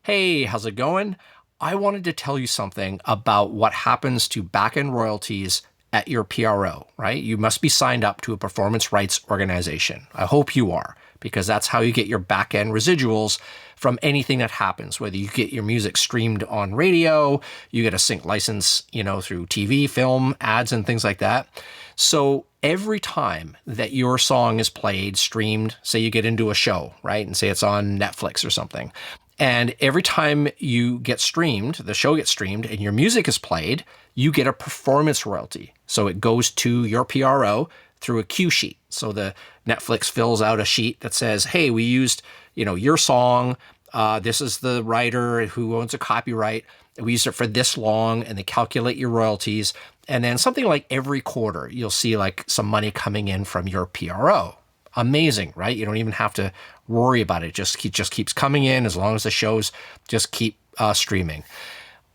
Hey, how's it going? I wanted to tell you something about what happens to back-end royalties at your PRO, right? You must be signed up to a performance rights organization. I hope you are, because that's how you get your back-end residuals from anything that happens, whether you get your music streamed on radio, you get a sync license, through TV, film, ads, and things like that. So every time that your song is played, streamed, say you get into a show, right? And say it's on Netflix or something. And every time you get streamed, the show gets streamed and your music is played, you get a performance royalty. So it goes to your PRO through a cue sheet. So the Netflix fills out a sheet that says, hey, we used, your song. This is the writer who owns a copyright. We used it for this long, and they calculate your royalties. And then something like every quarter, you'll see like some money coming in from your PRO. Amazing, right? You don't even have to worry about it. It just keeps coming in as long as the shows just keep streaming.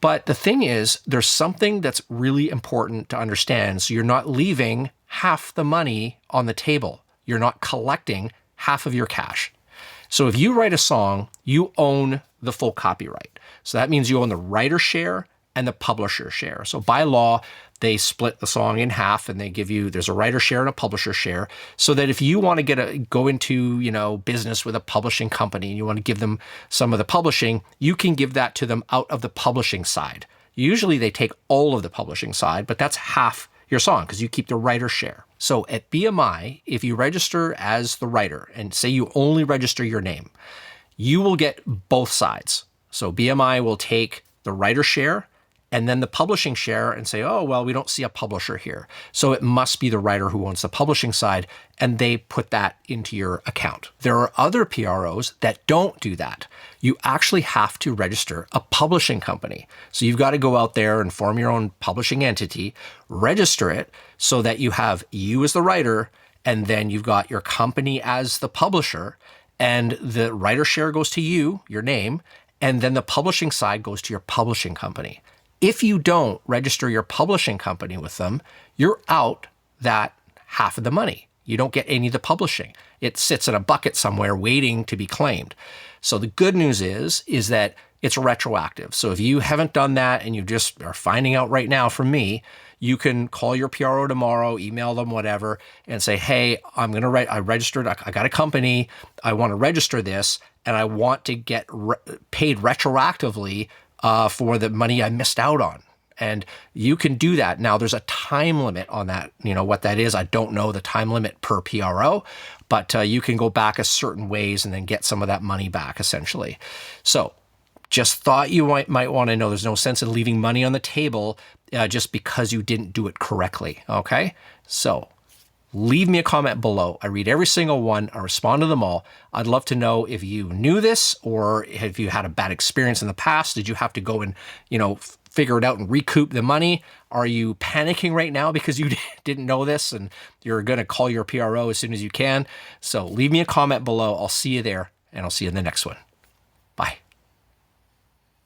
But the thing is, there's something that's really important to understand. So you're not leaving half the money on the table. You're not collecting half of your cash. So if you write a song, you own the full copyright. So that means you own the writer share and the publisher share. So by law, they split the song in half and they give you, there's a writer share and a publisher share, so that if you want to go into, business with a publishing company and you want to give them some of the publishing, you can give that to them out of the publishing side. Usually they take all of the publishing side, but that's half your song because you keep the writer share. So at BMI, if you register as the writer and say you only register your name, you will get both sides. So BMI will take the writer share and then the publishing share and say, oh, well, we don't see a publisher here. So it must be the writer who owns the publishing side, and they put that into your account. There are other PROs that don't do that. You actually have to register a publishing company. So you've got to go out there and form your own publishing entity, register it so that you have you as the writer, and then you've got your company as the publisher, and the writer share goes to you, your name, and then the publishing side goes to your publishing company. If you don't register your publishing company with them, you're out that half of the money. You don't get any of the publishing. It sits in a bucket somewhere waiting to be claimed. So the good news is that it's retroactive. So if you haven't done that and you just are finding out right now from me, you can call your PRO tomorrow, email them, whatever, and say, hey, I registered, I got a company, I want to register this, and I want to get paid retroactively for the money I missed out on. And you can do that. Now, there's a time limit on that. What that is, I don't know the time limit per PRO, but you can go back a certain ways and then get some of that money back, essentially. So just thought you might want to know there's no sense in leaving money on the table just because you didn't do it correctly, okay? So leave me a comment below. I read every single one. I respond to them all. I'd love to know if you knew this or if you had a bad experience in the past. Did you have to go and, figure it out and recoup the money? Are you panicking right now because you didn't know this and you're going to call your PRO as soon as you can? So leave me a comment below. I'll see you there, and I'll see you in the next one. Bye.